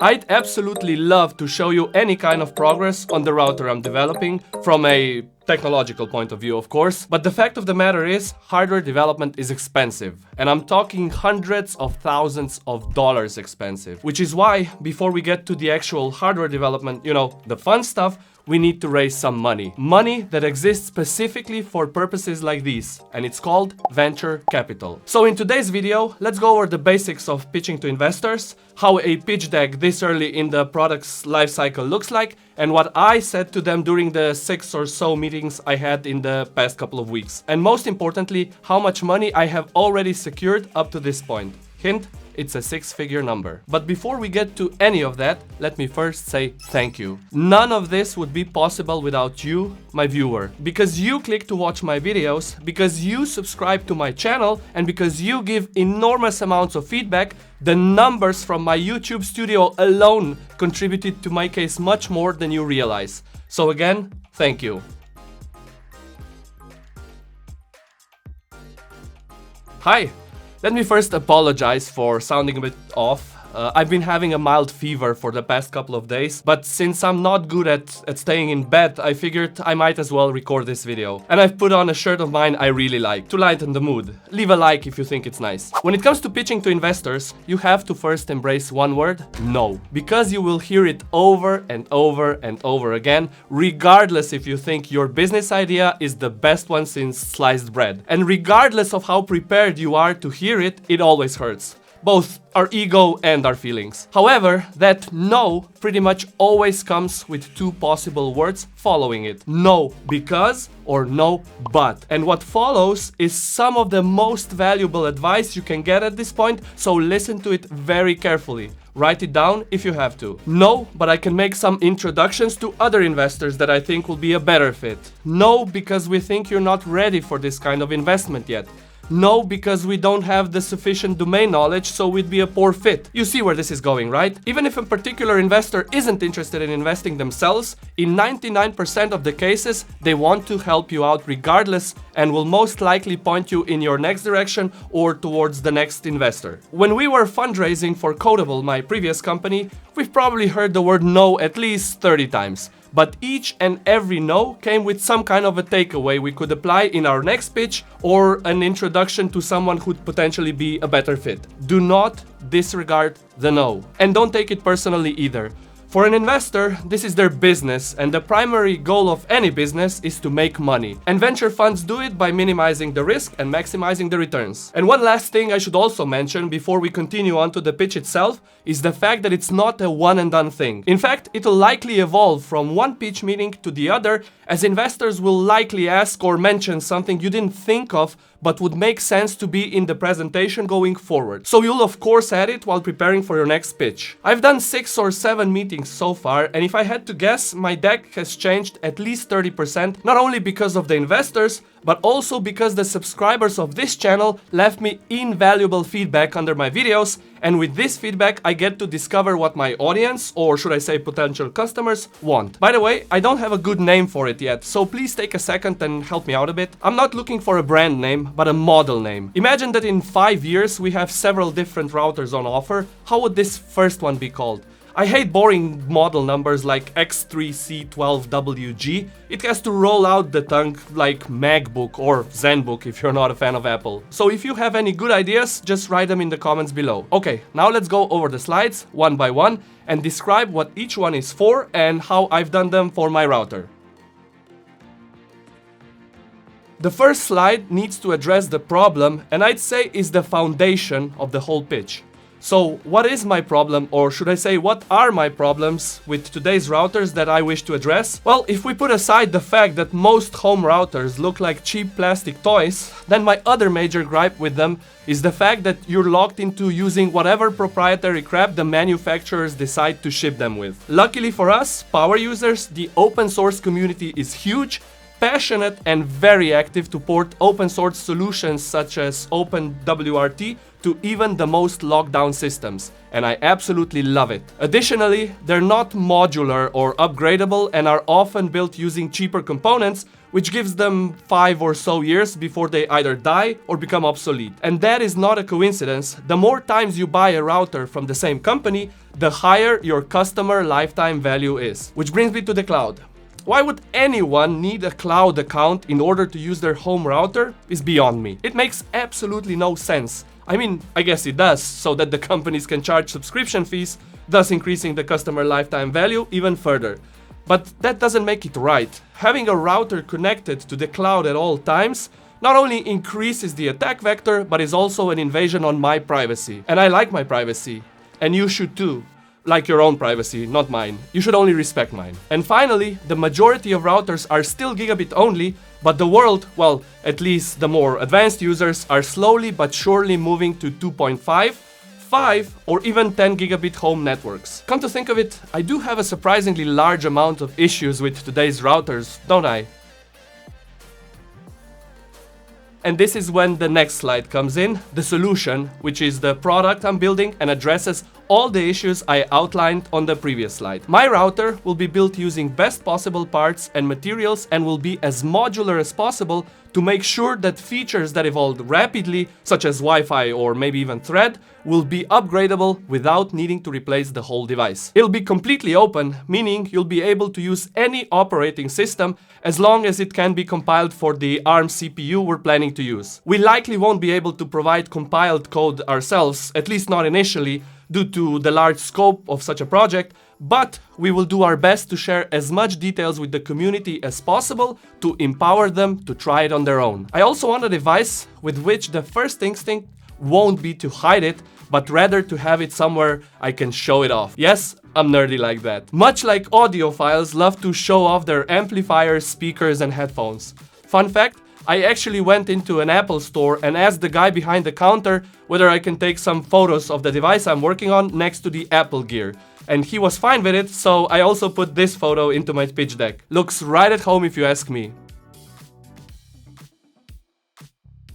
I'd absolutely love to show you any kind of progress on the router I'm developing from a technological point of view, of course, but the fact of the matter is hardware development is expensive, and I'm talking hundreds of thousands of dollars expensive, which is why before we get to the actual hardware development, the fun stuff, we need to raise some money. Money that exists specifically for purposes like these, and it's called venture capital. So in today's video, let's go over the basics of pitching to investors, how a pitch deck this early in the product's life cycle looks like, and what I said to them during the 6 or so meetings I had in the past couple of weeks. And most importantly, how much money I have already secured up to this point. Hint, it's a 6-figure number. But before we get to any of that, let me first say thank you. None of this would be possible without you, my viewer. Because you click to watch my videos, because you subscribe to my channel, and because you give enormous amounts of feedback, the numbers from my YouTube studio alone contributed to my case much more than you realize. So again, thank you. Hi! Let me first apologize for sounding a bit off. I've been having a mild fever for the past couple of days, but since I'm not good at staying in bed, I figured I might as well record this video. And I've put on a shirt of mine I really like, to lighten the mood. Leave a like if you think it's nice. When it comes to pitching to investors, you have to first embrace one word: no. Because you will hear it over and over and over again, regardless if you think your business idea is the best one since sliced bread. And regardless of how prepared you are to hear it, it always hurts. Both our ego and our feelings. However, that no pretty much always comes with two possible words following it. No because or no but. And what follows is some of the most valuable advice you can get at this point, so listen to it very carefully. Write it down if you have to. No, but I can make some introductions to other investors that I think will be a better fit. No, because we think you're not ready for this kind of investment yet. No, because we don't have the sufficient domain knowledge, so we'd be a poor fit. You see where this is going, right? Even if a particular investor isn't interested in investing themselves, in 99% of the cases, they want to help you out regardless and will most likely point you in your next direction or towards the next investor. When we were fundraising for Codable, my previous company, we've probably heard the word no at least 30 times. But each and every no came with some kind of a takeaway we could apply in our next pitch or an introduction to someone who'd potentially be a better fit. Do not disregard the no. And don't take it personally either. For an investor, this is their business, and the primary goal of any business is to make money. And venture funds do it by minimizing the risk and maximizing the returns. And one last thing I should also mention before we continue on to the pitch itself is the fact that it's not a one and done thing. In fact, it'll likely evolve from one pitch meeting to the other, as investors will likely ask or mention something you didn't think of but would make sense to be in the presentation going forward. So you'll of course add it while preparing for your next pitch. I've done 6 or 7 meetings so far, and if I had to guess, my deck has changed at least 30%, not only because of the investors, but also because the subscribers of this channel left me invaluable feedback under my videos, and with this feedback I get to discover what my audience, or should I say potential customers, want. By the way, I don't have a good name for it yet, so please take a second and help me out a bit. I'm not looking for a brand name, but a model name. Imagine that in 5 years we have several different routers on offer. How would this first one be called? I hate boring model numbers like X3C12WG. It has to roll out the tongue like MacBook or ZenBook if you're not a fan of Apple. So if you have any good ideas, just write them in the comments below. Okay, now let's go over the slides one by one and describe what each one is for and how I've done them for my router. The first slide needs to address the problem, and I'd say is the foundation of the whole pitch. So what is my problem, or should I say what are my problems with today's routers that I wish to address? Well, if we put aside the fact that most home routers look like cheap plastic toys, then my other major gripe with them is the fact that you're locked into using whatever proprietary crap the manufacturers decide to ship them with. Luckily for us, power users, the open source community is huge, passionate and very active to port open source solutions such as OpenWRT to even the most locked down systems, and I absolutely love it. Additionally, they're not modular or upgradable and are often built using cheaper components, which gives them 5 or so years before they either die or become obsolete. And that is not a coincidence. The more times you buy a router from the same company, the higher your customer lifetime value is. Which brings me to the cloud. Why would anyone need a cloud account in order to use their home router is beyond me. It makes absolutely no sense. I mean, I guess it does, so that the companies can charge subscription fees, thus increasing the customer lifetime value even further. But that doesn't make it right. Having a router connected to the cloud at all times not only increases the attack vector, but is also an invasion on my privacy. And I like my privacy. And you should too. Like your own privacy, not mine. You should only respect mine. And finally, the majority of routers are still gigabit only, but the world, well, at least the more advanced users, are slowly but surely moving to 2.5, 5 or even 10 gigabit home networks. Come to think of it, I do have a surprisingly large amount of issues with today's routers, don't I? And this is when the next slide comes in, the solution, which is the product I'm building and addresses all the issues I outlined on the previous slide. My router will be built using best possible parts and materials and will be as modular as possible to make sure that features that evolve rapidly, such as Wi-Fi or maybe even Thread, will be upgradable without needing to replace the whole device. It'll be completely open, meaning you'll be able to use any operating system as long as it can be compiled for the ARM CPU we're planning to use. We likely won't be able to provide compiled code ourselves, at least not initially, due to the large scope of such a project, but we will do our best to share as much details with the community as possible to empower them to try it on their own. I also want a device with which the first instinct won't be to hide it, but rather to have it somewhere I can show it off. Yes, I'm nerdy like that. Much like audiophiles love to show off their amplifiers, speakers and headphones. Fun fact, I actually went into an Apple store and asked the guy behind the counter whether I can take some photos of the device I'm working on next to the Apple gear. And he was fine with it, so I also put this photo into my pitch deck. Looks right at home if you ask me.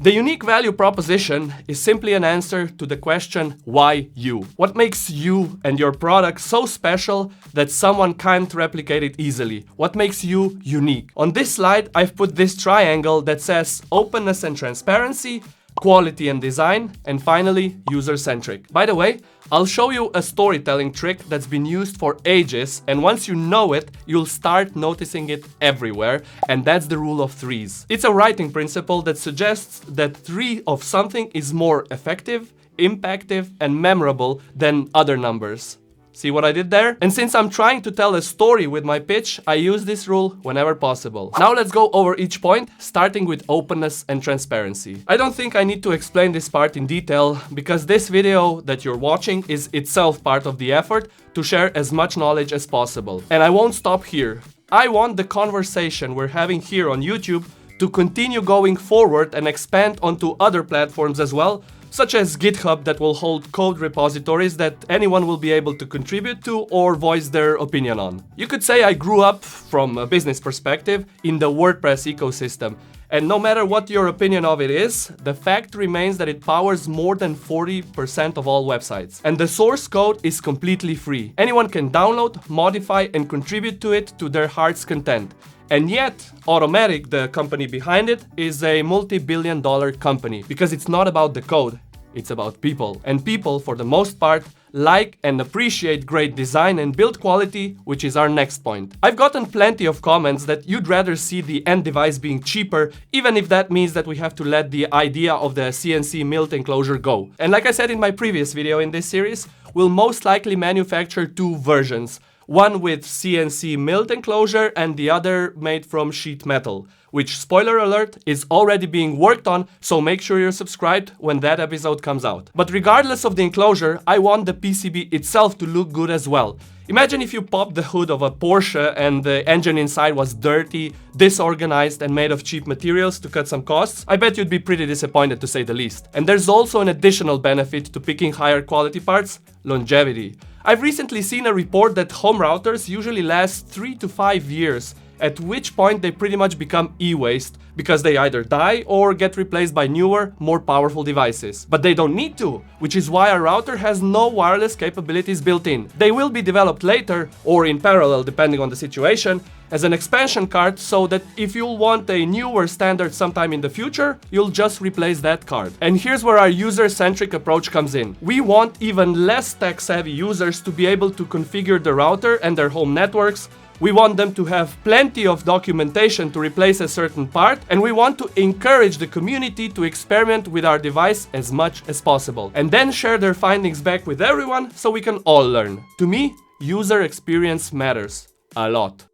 The unique value proposition is simply an answer to the question, why you? What makes you and your product so special that someone can't replicate it easily? What makes you unique? On this slide, I've put this triangle that says openness and transparency, quality and design, and finally, user-centric. By the way, I'll show you a storytelling trick that's been used for ages, and once you know it, you'll start noticing it everywhere, and that's the rule of threes. It's a writing principle that suggests that 3 of something is more effective, impactful, and memorable than other numbers. See what I did there? And since I'm trying to tell a story with my pitch, I use this rule whenever possible. Now let's go over each point, starting with openness and transparency. I don't think I need to explain this part in detail, because this video that you're watching is itself part of the effort to share as much knowledge as possible. And I won't stop here. I want the conversation we're having here on YouTube to continue going forward and expand onto other platforms as well, such as GitHub that will hold code repositories that anyone will be able to contribute to or voice their opinion on. You could say I grew up, from a business perspective, in the WordPress ecosystem. And no matter what your opinion of it is, the fact remains that it powers more than 40% of all websites. And the source code is completely free. Anyone can download, modify, and contribute to it to their heart's content. And yet, Automatic, the company behind it, is a multi-billion-dollar company, because it's not about the code, it's about people. And people, for the most part, like and appreciate great design and build quality, which is our next point. I've gotten plenty of comments that you'd rather see the end device being cheaper, even if that means that we have to let the idea of the CNC milled enclosure go. And like I said in my previous video in this series, we'll most likely manufacture 2 versions. One with CNC milled enclosure and the other made from sheet metal, which, spoiler alert, is already being worked on, so make sure you're subscribed when that episode comes out. But regardless of the enclosure, I want the PCB itself to look good as well. Imagine if you popped the hood of a Porsche and the engine inside was dirty, disorganized and made of cheap materials to cut some costs. I bet you'd be pretty disappointed, to say the least. And there's also an additional benefit to picking higher quality parts: longevity. I've recently seen a report that home routers usually last 3 to 5 years, at which point they pretty much become e-waste because they either die or get replaced by newer, more powerful devices. But they don't need to, which is why our router has no wireless capabilities built in. They will be developed later, or in parallel depending on the situation, as an expansion card, so that if you'll want a newer standard sometime in the future, you'll just replace that card. And here's where our user-centric approach comes in. We want even less tech-savvy users to be able to configure the router and their home networks. We want them to have plenty of documentation to replace a certain part, and we want to encourage the community to experiment with our device as much as possible, and then share their findings back with everyone so we can all learn. To me, user experience matters a lot.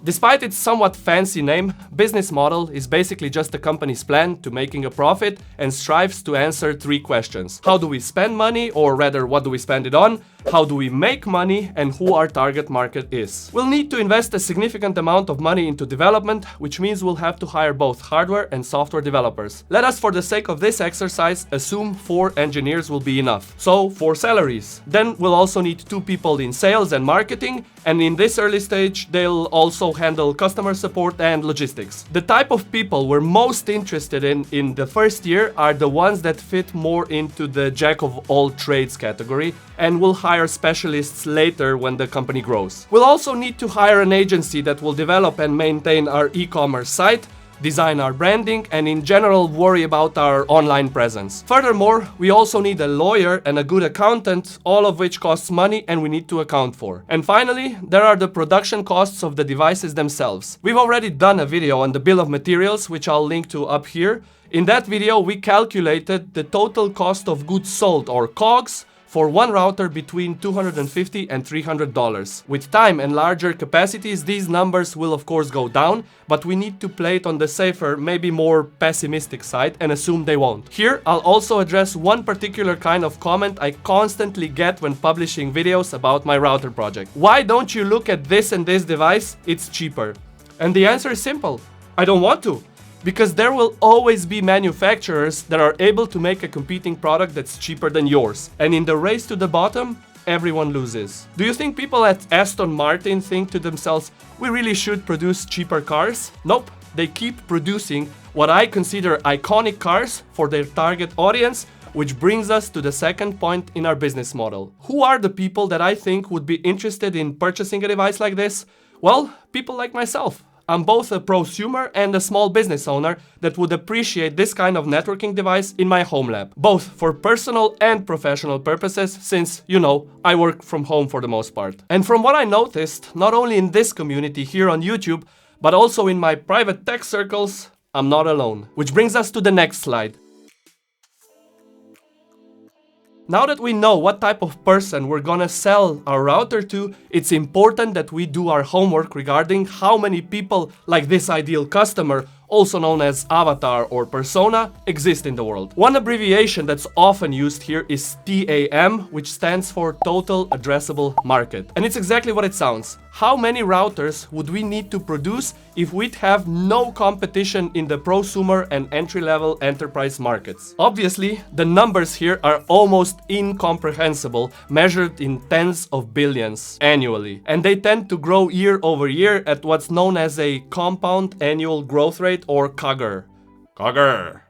Despite its somewhat fancy name, business model is basically just a company's plan to making a profit and strives to answer 3 questions. How do we spend money, or rather, what do we spend it on? How do we make money, and who our target market is? We'll need to invest a significant amount of money into development, which means we'll have to hire both hardware and software developers. Let us, for the sake of this exercise, assume 4 engineers will be enough. So 4 salaries. Then we'll also need 2 people in sales and marketing, and in this early stage, they'll also handle customer support and logistics. The type of people we're most interested in the first year are the ones that fit more into the jack of all trades category, and we'll hire specialists later when the company grows. We'll also need to hire an agency that will develop and maintain our e-commerce site, design our branding, and in general worry about our online presence. Furthermore, we also need a lawyer and a good accountant, all of which costs money and we need to account for. And finally, there are the production costs of the devices themselves. We've already done a video on the bill of materials, which I'll link to up here. In that video, we calculated the total cost of goods sold, or COGS, for one router between $250 and $300. With time and larger capacities, these numbers will of course go down, but we need to play it on the safer, maybe more pessimistic side and assume they won't. Here, I'll also address one particular kind of comment I constantly get when publishing videos about my router project. Why don't you look at this and this device? It's cheaper. And the answer is simple. I don't want to. Because there will always be manufacturers that are able to make a competing product that's cheaper than yours. And in the race to the bottom, everyone loses. Do you think people at Aston Martin think to themselves, we really should produce cheaper cars? Nope. They keep producing what I consider iconic cars for their target audience, which brings us to the second point in our business model. Who are the people that I think would be interested in purchasing a device like this? Well, people like myself. I'm both a prosumer and a small business owner that would appreciate this kind of networking device in my home lab, both for personal and professional purposes, since, you know, I work from home for the most part. And from what I noticed, not only in this community here on YouTube, but also in my private tech circles, I'm not alone. Which brings us to the next slide. Now that we know what type of person we're gonna sell our router to, it's important that we do our homework regarding how many people like this ideal customer, also known as avatar or persona, exist in the world. One abbreviation that's often used here is TAM, which stands for Total Addressable Market. And it's exactly what it sounds. How many routers would we need to produce if we'd have no competition in the prosumer and entry-level enterprise markets? Obviously, the numbers here are almost incomprehensible, measured in tens of billions annually. And they tend to grow year over year at what's known as a compound annual growth rate, or CAGR. CAGR.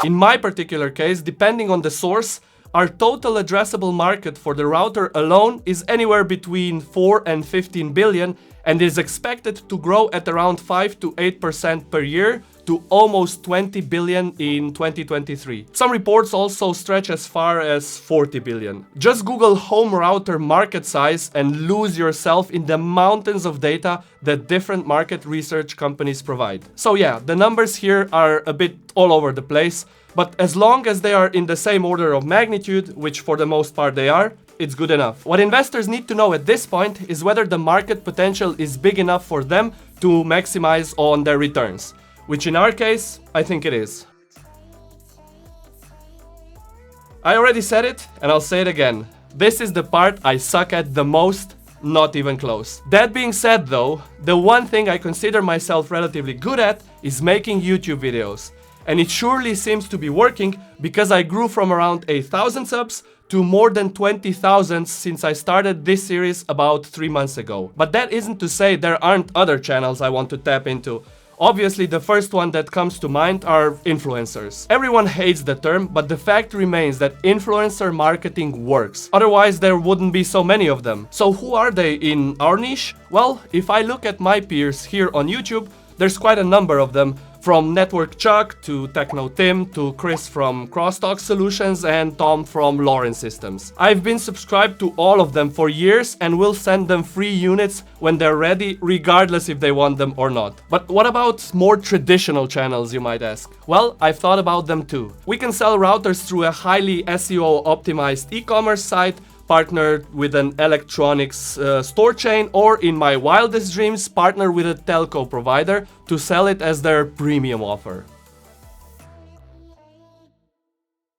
In my particular case, depending on the source, our total addressable market for the router alone is anywhere between 4 and 15 billion and is expected to grow at around 5 to 8% per year to almost 20 billion in 2023. Some reports also stretch as far as 40 billion. Just Google home router market size and lose yourself in the mountains of data that different market research companies provide. So yeah, the numbers here are a bit all over the place, but as long as they are in the same order of magnitude, which for the most part they are, it's good enough. What investors need to know at this point is whether the market potential is big enough for them to maximize on their returns. Which in our case, I think it is. I already said it, and I'll say it again. This is the part I suck at the most, not even close. That being said though, the one thing I consider myself relatively good at is making YouTube videos. And it surely seems to be working because I grew from around 1,000 subs to more than 20,000 since I started this series about 3 months ago. But that isn't to say there aren't other channels I want to tap into. Obviously, the first one that comes to mind are influencers. Everyone hates the term, but the fact remains that influencer marketing works. Otherwise, there wouldn't be so many of them. So who are they in our niche? Well, if I look at my peers here on YouTube, there's quite a number of them, from Network Chuck to Techno Tim to Chris from Crosstalk Solutions and Tom from Lauren Systems. I've been subscribed to all of them for years and will send them free units when they're ready, regardless if they want them or not. But what about more traditional channels, you might ask? Well, I've thought about them too. We can sell routers through a highly SEO optimized e-commerce site, partnered with an electronics store chain, or in my wildest dreams, partner with a telco provider to sell it as their premium offer.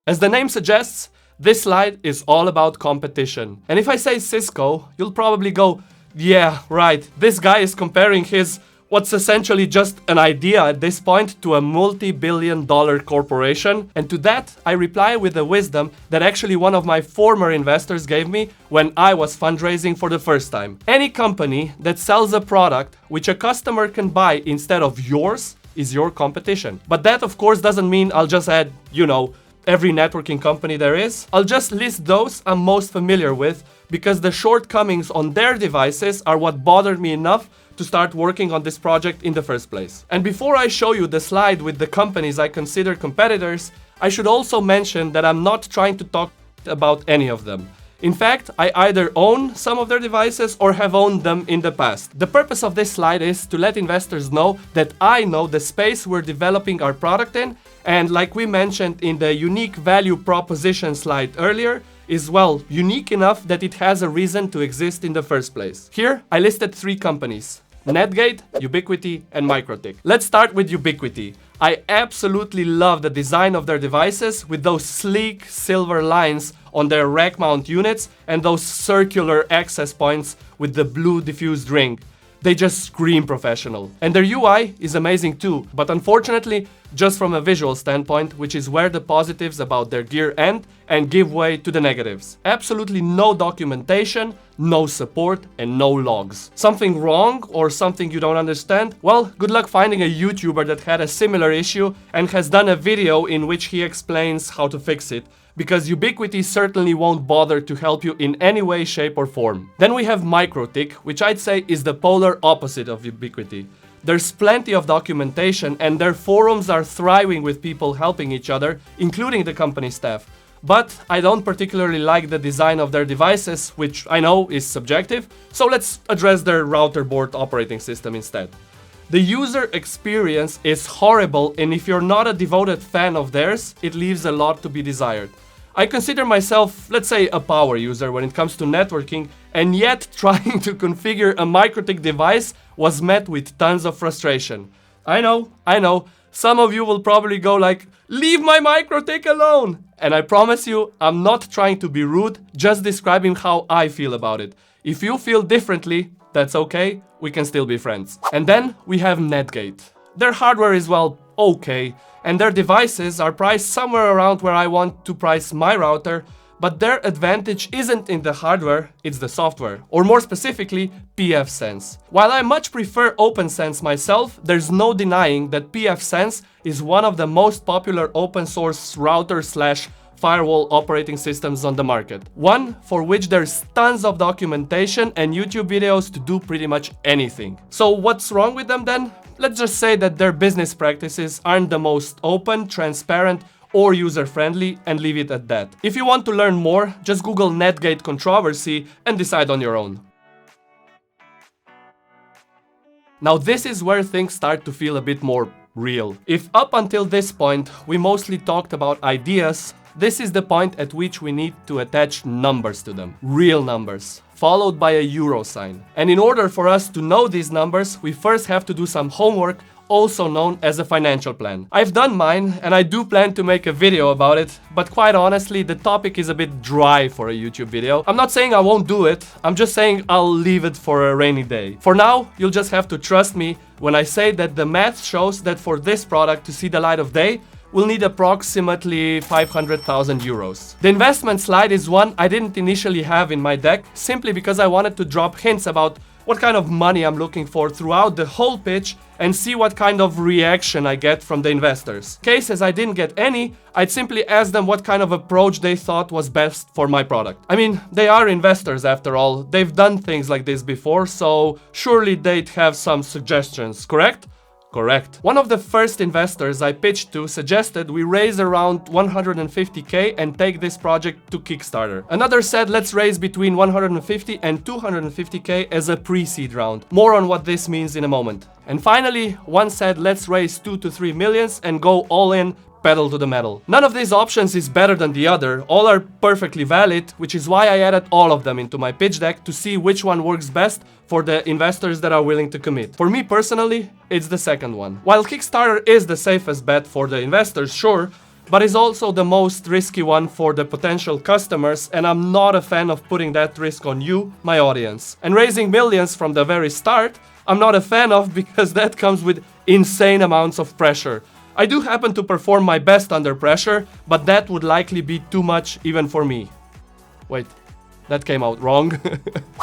As the name suggests, this slide is all about competition. And if I say Cisco, you'll probably go, yeah, right, this guy is comparing his what's essentially just an idea at this point to a multi-billion-dollar corporation. And to that, I reply with the wisdom that actually one of my former investors gave me when I was fundraising for the first time. Any company that sells a product which a customer can buy instead of yours is your competition. But that, of course, doesn't mean I'll just add, every networking company there is. I'll just list those I'm most familiar with because the shortcomings on their devices are what bothered me enough to start working on this project in the first place. And before I show you the slide with the companies I consider competitors, I should also mention that I'm not trying to talk about any of them. In fact, I either own some of their devices or have owned them in the past. The purpose of this slide is to let investors know that I know the space we're developing our product in, and like we mentioned in the unique value proposition slide earlier, is unique enough that it has a reason to exist in the first place. Here, I listed 3 companies: Netgate, Ubiquiti, and MikroTik. Let's start with Ubiquiti. I absolutely love the design of their devices with those sleek silver lines on their rack mount units and those circular access points with the blue diffused ring. They just scream professional. And their UI is amazing too, but unfortunately, just from a visual standpoint, which is where the positives about their gear end and give way to the negatives. Absolutely no documentation, no support, and no logs. Something wrong or something you don't understand? Well, good luck finding a YouTuber that had a similar issue and has done a video in which he explains how to fix it, because Ubiquiti certainly won't bother to help you in any way, shape, or form. Then we have MikroTik, which I'd say is the polar opposite of Ubiquiti. There's plenty of documentation and their forums are thriving with people helping each other, including the company staff. But I don't particularly like the design of their devices, which I know is subjective, so let's address their router board operating system instead. The user experience is horrible, and if you're not a devoted fan of theirs, it leaves a lot to be desired. I consider myself, let's say, a power user when it comes to networking, and yet trying to configure a MikroTik device was met with tons of frustration. I know, some of you will probably go like, leave my MikroTik alone! And I promise you, I'm not trying to be rude, just describing how I feel about it. If you feel differently, that's okay, we can still be friends. And then we have Netgate. Their hardware is okay, and their devices are priced somewhere around where I want to price my router, but their advantage isn't in the hardware, it's the software, or more specifically, pfSense. While I much prefer OpenSense myself, there's no denying that pfSense is one of the most popular open source router/firewall operating systems on the market. One for which there's tons of documentation and YouTube videos to do pretty much anything. So what's wrong with them then? Let's just say that their business practices aren't the most open, transparent, or user-friendly, and leave it at that. If you want to learn more, just Google Netgate controversy and decide on your own. Now this is where things start to feel a bit more real. If up until this point we mostly talked about ideas, this is the point at which we need to attach numbers to them. Real numbers, followed by a euro sign. And in order for us to know these numbers, we first have to do some homework, also known as a financial plan. I've done mine, and I do plan to make a video about it, but quite honestly, the topic is a bit dry for a YouTube video. I'm not saying I won't do it, I'm just saying I'll leave it for a rainy day. For now, you'll just have to trust me when I say that the math shows that for this product to see the light of day, we'll need approximately 500,000 euros. The investment slide is one I didn't initially have in my deck, simply because I wanted to drop hints about what kind of money I'm looking for throughout the whole pitch and see what kind of reaction I get from the investors. In case I didn't get any, I'd simply ask them what kind of approach they thought was best for my product. I mean, they are investors after all, they've done things like this before, so surely they'd have some suggestions, correct? Correct. One of the first investors I pitched to suggested we raise around 150k and take this project to Kickstarter. Another said let's raise between 150 and 250k as a pre-seed round. More on what this means in a moment. And finally, one said let's raise 2 to 3 millions and go all in, pedal to the metal. None of these options is better than the other, all are perfectly valid, which is why I added all of them into my pitch deck to see which one works best for the investors that are willing to commit. For me personally, it's the second one. While Kickstarter is the safest bet for the investors, sure, but is also the most risky one for the potential customers, and I'm not a fan of putting that risk on you, my audience. And raising millions from the very start, I'm not a fan of because that comes with insane amounts of pressure. I do happen to perform my best under pressure, but that would likely be too much even for me. Wait, that came out wrong.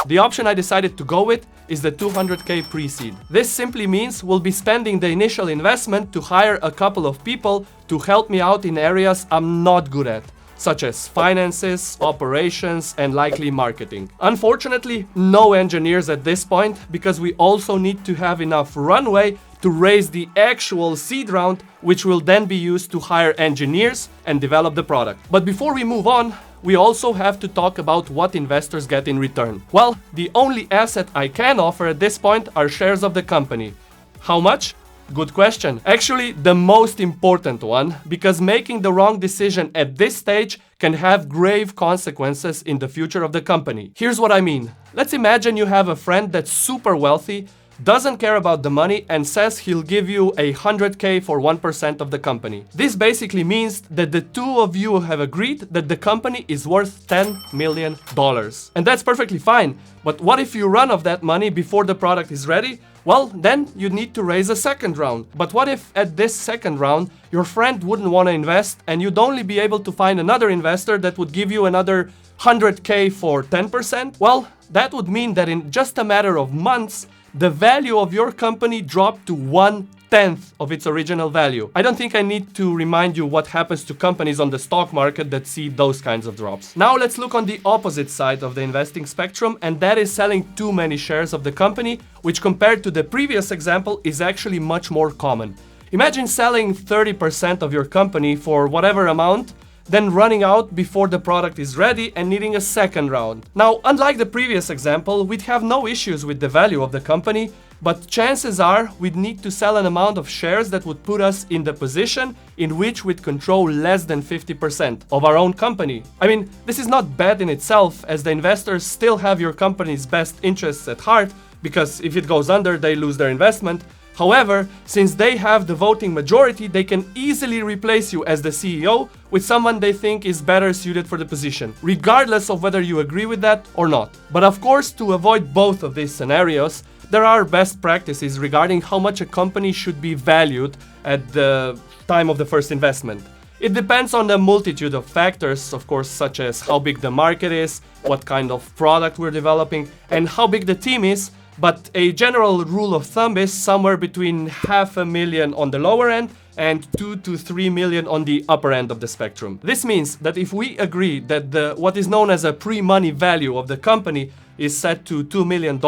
The option I decided to go with is the 200k pre-seed. This simply means we'll be spending the initial investment to hire a couple of people to help me out in areas I'm not good at, such as finances, operations, and likely marketing. Unfortunately, no engineers at this point, because we also need to have enough runway to raise the actual seed round, which will then be used to hire engineers and develop the product. But before we move on, we also have to talk about what investors get in return. Well, the only asset I can offer at this point are shares of the company. How much? Good question. Actually, the most important one, because making the wrong decision at this stage can have grave consequences in the future of the company. Here's what I mean. Let's imagine you have a friend that's super wealthy, doesn't care about the money, and says he'll give you 100k for 1% of the company. This basically means that the two of you have agreed that the company is worth $10 million. And that's perfectly fine, but what if you run off that money before the product is ready? Well, then you need to raise a second round. But what if at this second round, your friend wouldn't want to invest and you'd only be able to find another investor that would give you another 100k for 10%? Well, that would mean that in just a matter of months, the value of your company dropped to 1/10 of its original value. I don't think I need to remind you what happens to companies on the stock market that see those kinds of drops. Now let's look on the opposite side of the investing spectrum, and that is selling too many shares of the company, which compared to the previous example is actually much more common. Imagine selling 30% of your company for whatever amount, then running out before the product is ready and needing a second round. Now, unlike the previous example, we'd have no issues with the value of the company, but chances are we'd need to sell an amount of shares that would put us in the position in which we'd control less than 50% of our own company. I mean, this is not bad in itself, as the investors still have your company's best interests at heart, because if it goes under, they lose their investment. However, since they have the voting majority, they can easily replace you as the CEO with someone they think is better suited for the position, regardless of whether you agree with that or not. But of course, to avoid both of these scenarios, there are best practices regarding how much a company should be valued at the time of the first investment. It depends on a multitude of factors, of course, such as how big the market is, what kind of product we're developing, and how big the team is. But a general rule of thumb is somewhere between $500,000 on the lower end and 2 to 3 million on the upper end of the spectrum. This means that if we agree that what is known as a pre-money value of the company is set to $2 million,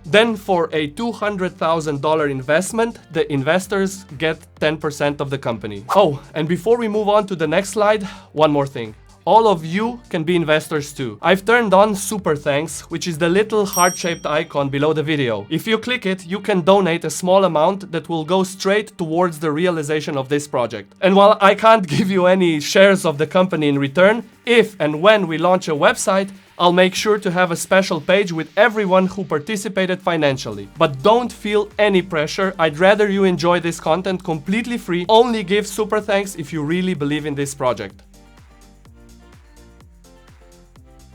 then for a $200,000 investment, the investors get 10% of the company. Oh, and before we move on to the next slide, one more thing. All of you can be investors too. I've turned on Super Thanks, which is the little heart-shaped icon below the video. If you click it, you can donate a small amount that will go straight towards the realization of this project. And while I can't give you any shares of the company in return, if and when we launch a website, I'll make sure to have a special page with everyone who participated financially. But don't feel any pressure. I'd rather you enjoy this content completely free. Only give Super Thanks if you really believe in this project.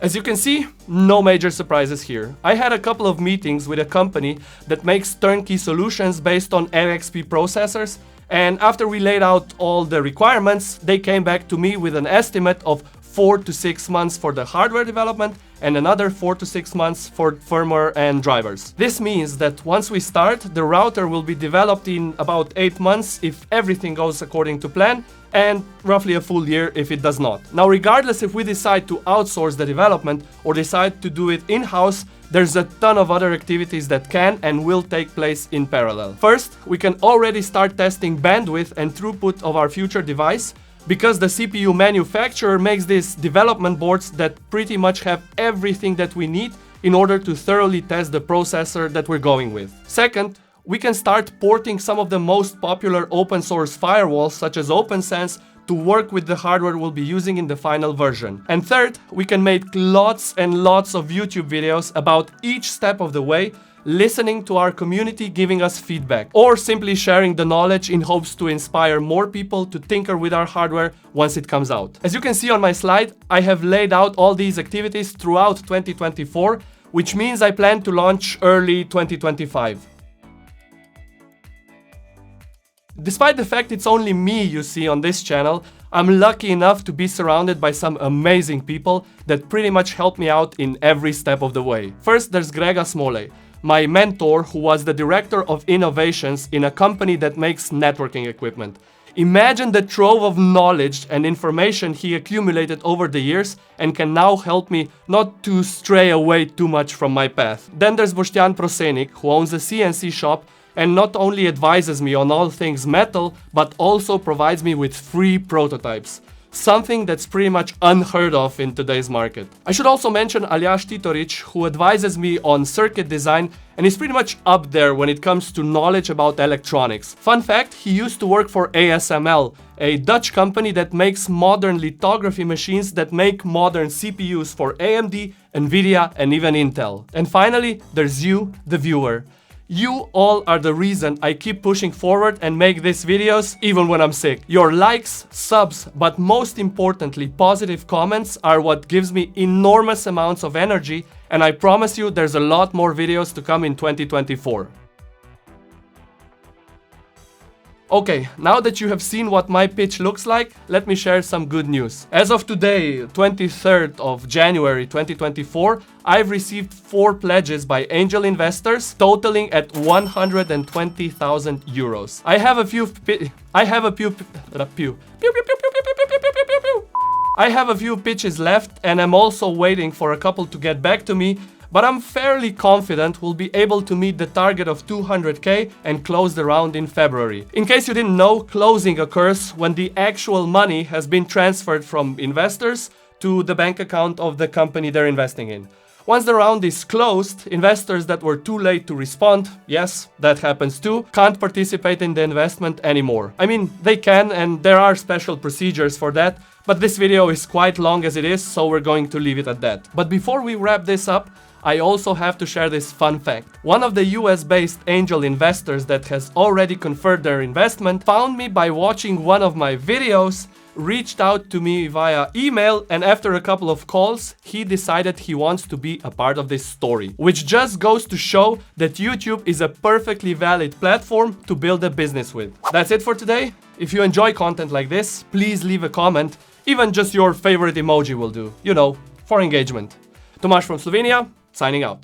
As you can see, no major surprises here. I had a couple of meetings with a company that makes turnkey solutions based on NXP processors, And after we laid out all the requirements, they came back to me with an estimate of 4 to 6 months for the hardware development and another 4 to 6 months for firmware and drivers. This means that once we start, the router will be developed in about 8 months if everything goes according to plan, and roughly a full year if it does not. Now, regardless if we decide to outsource the development or decide to do it in-house, there's a ton of other activities that can and will take place in parallel. First, we can already start testing bandwidth and throughput of our future device, because the CPU manufacturer makes these development boards that pretty much have everything that we need in order to thoroughly test the processor that we're going with. Second, we can start porting some of the most popular open source firewalls such as OpenSense to work with the hardware we'll be using in the final version. And third, we can make lots and lots of YouTube videos about each step of the way, listening to our community giving us feedback, or simply sharing the knowledge in hopes to inspire more people to tinker with our hardware once it comes out. As you can see on my slide, I have laid out all these activities throughout 2024, which means I plan to launch early 2025. Despite the fact it's only me you see on this channel, I'm lucky enough to be surrounded by some amazing people that pretty much help me out in every step of the way. First, there's Grega Smolej, my mentor, who was the director of innovations in a company that makes networking equipment. Imagine the trove of knowledge and information he accumulated over the years and can now help me not to stray away too much from my path. Then there's Boštjan Prosenik, who owns a CNC shop and not only advises me on all things metal, but also provides me with free prototypes. Something that's pretty much unheard of in today's market. I should also mention Aljaž Titorić, who advises me on circuit design and is pretty much up there when it comes to knowledge about electronics. Fun fact, he used to work for ASML, a Dutch company that makes modern lithography machines that make modern CPUs for AMD, Nvidia, and even Intel. And finally, there's you, the viewer. You all are the reason I keep pushing forward and make these videos even when I'm sick. Your likes, subs, but most importantly, positive comments are what gives me enormous amounts of energy, and I promise you there's a lot more videos to come in 2024. Okay, now that you have seen what my pitch looks like, let me share some good news. As of today, 23rd of January 2024, I've received 4 pledges by angel investors totaling at 120,000 euros. I have a few pitches left, and I'm also waiting for a couple to get back to me, but I'm fairly confident we'll be able to meet the target of 200k and close the round in February. In case you didn't know, closing occurs when the actual money has been transferred from investors to the bank account of the company they're investing in. Once the round is closed, investors that were too late to respond, yes, that happens too, can't participate in the investment anymore. I mean, they can, and there are special procedures for that, but this video is quite long as it is, so we're going to leave it at that. But before we wrap this up, I also have to share this fun fact. One of the US-based angel investors that has already confirmed their investment found me by watching one of my videos, reached out to me via email, and after a couple of calls, he decided he wants to be a part of this story. Which just goes to show that YouTube is a perfectly valid platform to build a business with. That's it for today. If you enjoy content like this, please leave a comment. Even just your favorite emoji will do, you know, for engagement. Tomasz from Slovenia, signing out.